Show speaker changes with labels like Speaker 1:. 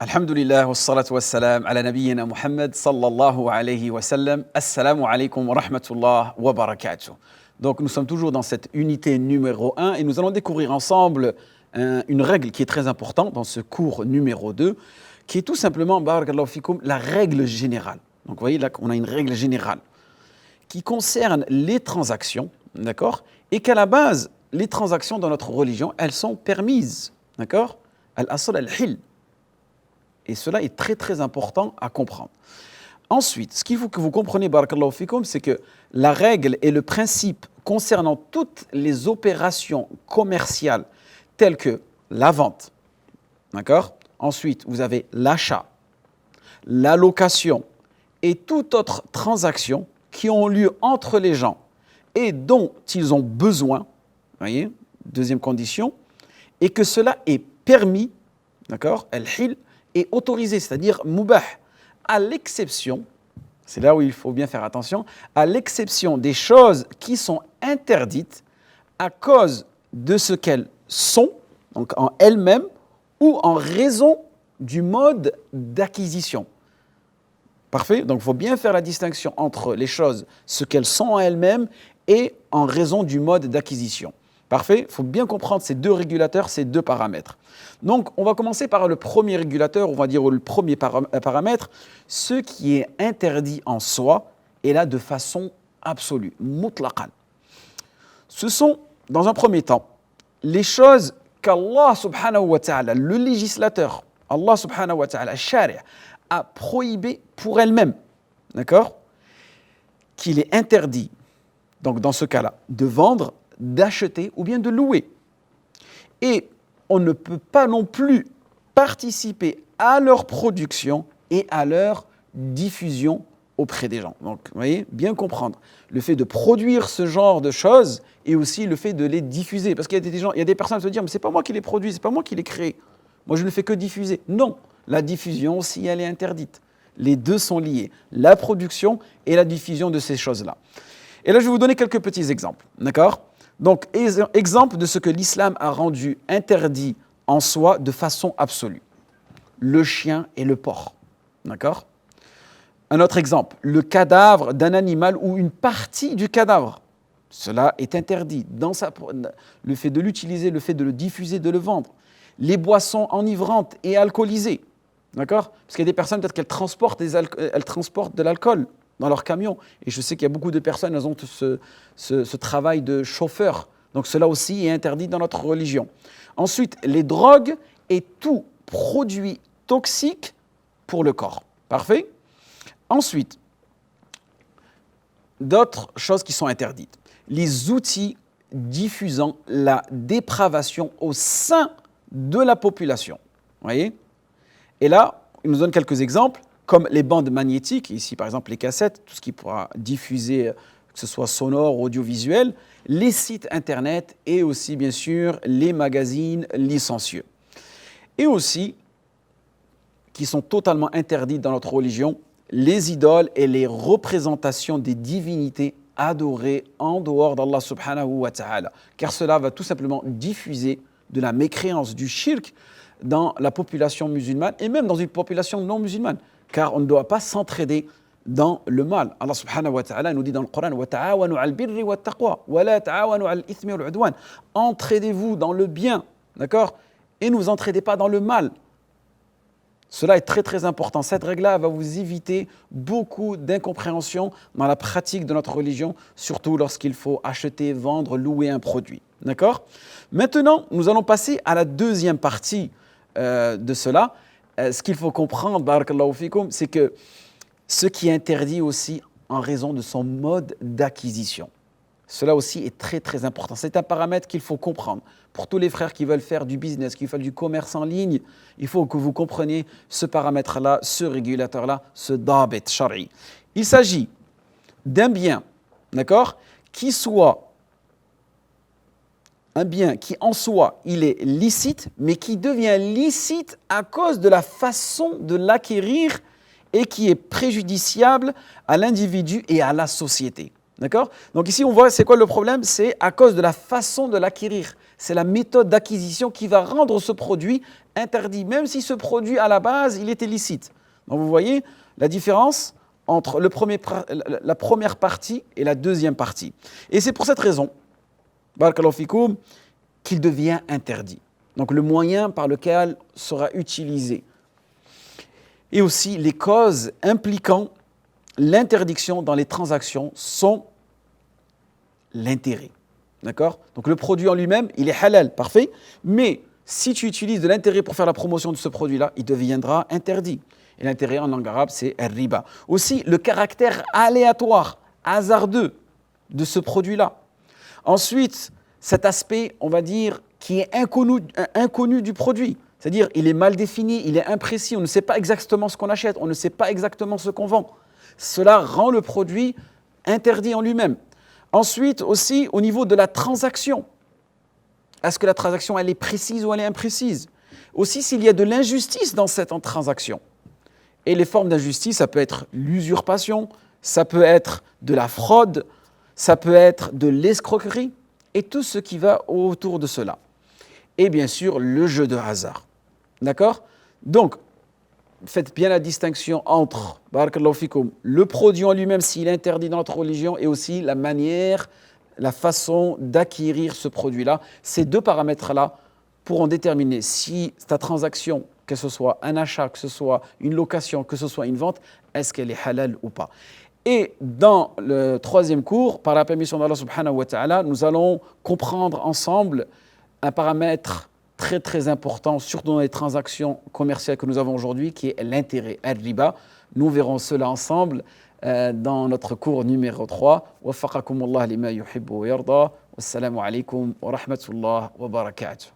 Speaker 1: Alhamdulillah, wassalatu wassalam ala nabiyyina Muhammad sallallahu alayhi wa sallam. Assalamu alaikum wa rahmatullah wa barakatuh. Donc nous sommes toujours dans cette unité numéro 1 et nous allons découvrir ensemble une règle qui est très importante dans ce cours numéro 2, qui est tout simplement, barakallahu fikoum, la règle générale. Donc vous voyez là, on a une règle générale qui concerne les transactions, d'accord? Et qu'à la base, les transactions dans notre religion, elles sont permises, d'accord? Al-asl al-hil. Et cela est très très important à comprendre. Ensuite, ce qu'il faut que vous compreniez, barakallahu fikoum, c'est que la règle et le principe concernant toutes les opérations commerciales telles que la vente, d'accord? Ensuite, vous avez l'achat, la location et toute autre transaction qui ont lieu entre les gens et dont ils ont besoin, voyez, deuxième condition, et que cela est permis, d'accord, al-hil, est autorisé, c'est-à-dire mubah, à l'exception, c'est là où il faut bien faire attention, à l'exception des choses qui sont interdites à cause de ce qu'elles sont, donc en elles-mêmes, ou en raison du mode d'acquisition. Parfait? Donc il faut bien faire la distinction entre les choses, ce qu'elles sont en elles-mêmes, et en raison du mode d'acquisition. Parfait? Il faut bien comprendre ces deux régulateurs, ces deux paramètres. Donc, on va commencer par le premier régulateur, on va dire le premier paramètre, ce qui est interdit en soi, et là de façon absolue, mutlaqan. Ce sont, dans un premier temps, les choses qu'Allah subhanahu wa ta'ala, le législateur, Allah subhanahu wa ta'ala, shari', a prohibé pour elle-même, d'accord? Qu'il est interdit, donc dans ce cas-là, de vendre, d'acheter ou bien de louer. Et on ne peut pas non plus participer à leur production et à leur diffusion auprès des gens. Donc, vous voyez, bien comprendre le fait de produire ce genre de choses et aussi le fait de les diffuser. Parce qu'il y a des gens, il y a des personnes qui se disent, mais c'est pas moi qui les produis, c'est pas moi qui les crée. Moi, je ne fais que diffuser. Non, la diffusion aussi, elle est interdite. Les deux sont liés, la production et la diffusion de ces choses-là. Et là, je vais vous donner quelques petits exemples, d'accord? Donc, exemple de ce que l'islam a rendu interdit en soi de façon absolue. Le chien et le porc. D'accord? Un autre exemple, le cadavre d'un animal ou une partie du cadavre. Cela est interdit. Le fait de l'utiliser, le fait de le diffuser, de le vendre. Les boissons enivrantes et alcoolisées. D'accord? Parce qu'il y a des personnes, peut-être qu'elles transportent de l'alcool dans leur camion. Et je sais qu'il y a beaucoup de personnes, elles ont ce travail de chauffeur. Donc cela aussi est interdit dans notre religion. Ensuite, les drogues et tout produit toxique pour le corps. Parfait? Ensuite, d'autres choses qui sont interdites. Les outils diffusant la dépravation au sein de la population. Vous voyez? Et là, il nous donne quelques exemples, comme les bandes magnétiques, ici par exemple les cassettes, tout ce qui pourra diffuser, que ce soit sonore, audiovisuel, les sites internet et aussi bien sûr les magazines licencieux. Et aussi, qui sont totalement interdits dans notre religion, les idoles et les représentations des divinités adorées en dehors d'Allah subhanahu wa ta'ala. Car cela va tout simplement diffuser de la mécréance, du shirk dans la population musulmane et même dans une population non musulmane. Car on ne doit pas s'entraider dans le mal. Allah subhanahu wa ta'ala nous dit dans le Coran wa ta'awanu 'al birri wat taqwa wa la ta'awanu 'al ithmi wal 'udwan. Entraidez-vous dans le bien, d'accord? Et ne vous entraidez pas dans le mal. Cela est très très important. Cette règle-là va vous éviter beaucoup d'incompréhension dans la pratique de notre religion, surtout lorsqu'il faut acheter, vendre, louer un produit. D'accord? Maintenant, nous allons passer à la deuxième partie de cela. Ce qu'il faut comprendre, barakallahu fikoum, c'est que ce qui est interdit aussi en raison de son mode d'acquisition. Cela aussi est très très important. C'est un paramètre qu'il faut comprendre. Pour tous les frères qui veulent faire du business, qui veulent du commerce en ligne, il faut que vous compreniez ce paramètre-là, ce régulateur-là, ce dabit shari. Il s'agit d'un bien, d'accord, qui soit un bien qui en soi, il est licite, mais qui devient licite à cause de la façon de l'acquérir et qui est préjudiciable à l'individu et à la société. D'accord? Donc ici, on voit, c'est quoi le problème? C'est à cause de la façon de l'acquérir. c'est la méthode d'acquisition qui va rendre ce produit interdit, même si ce produit à la base, il est illicite. Donc vous voyez la différence entre la première partie et la deuxième partie. Et c'est pour cette raison, barakallahu fikoum, qu'il devient interdit. Donc le moyen par lequel sera utilisé. Et aussi les causes impliquant l'interdiction dans les transactions sont l'intérêt. D'accord? Donc le produit en lui-même, il est halal, parfait. Mais si tu utilises de l'intérêt pour faire la promotion de ce produit-là, il deviendra interdit. Et l'intérêt en langue arabe, c'est riba. Aussi, le caractère aléatoire, hasardeux de ce produit-là. Ensuite, cet aspect, on va dire, qui est inconnu du produit. C'est-à-dire, il est mal défini, il est imprécis, on ne sait pas exactement ce qu'on achète, on ne sait pas exactement ce qu'on vend. Cela rend le produit interdit en lui-même. Ensuite, aussi, au niveau de la transaction. Est-ce que la transaction, elle est précise ou elle est imprécise? Aussi, s'il y a de l'injustice dans cette transaction. Et les formes d'injustice, ça peut être l'usurpation, ça peut être de la fraude, ça peut être de l'escroquerie et tout ce qui va autour de cela. Et bien sûr, le jeu de hasard. D'accord? Donc, faites bien la distinction entre, barakallahu fikoum, le produit en lui-même s'il est interdit dans notre religion et aussi la manière, la façon d'acquérir ce produit-là. Ces deux paramètres-là pourront déterminer si ta transaction, que ce soit un achat, que ce soit une location, que ce soit une vente, est-ce qu'elle est halal ou pas. Et dans le troisième cours, par la permission d'Allah subhanahu wa ta'ala, nous allons comprendre ensemble un paramètre très très important, surtout dans les transactions commerciales que nous avons aujourd'hui, qui est l'intérêt, al-riba. Nous verrons cela ensemble dans notre cours numéro 3. Waffaqakumullah lima yuhibbu wa yarda. Wassalamu alaikum wa rahmatullah wa barakatuh.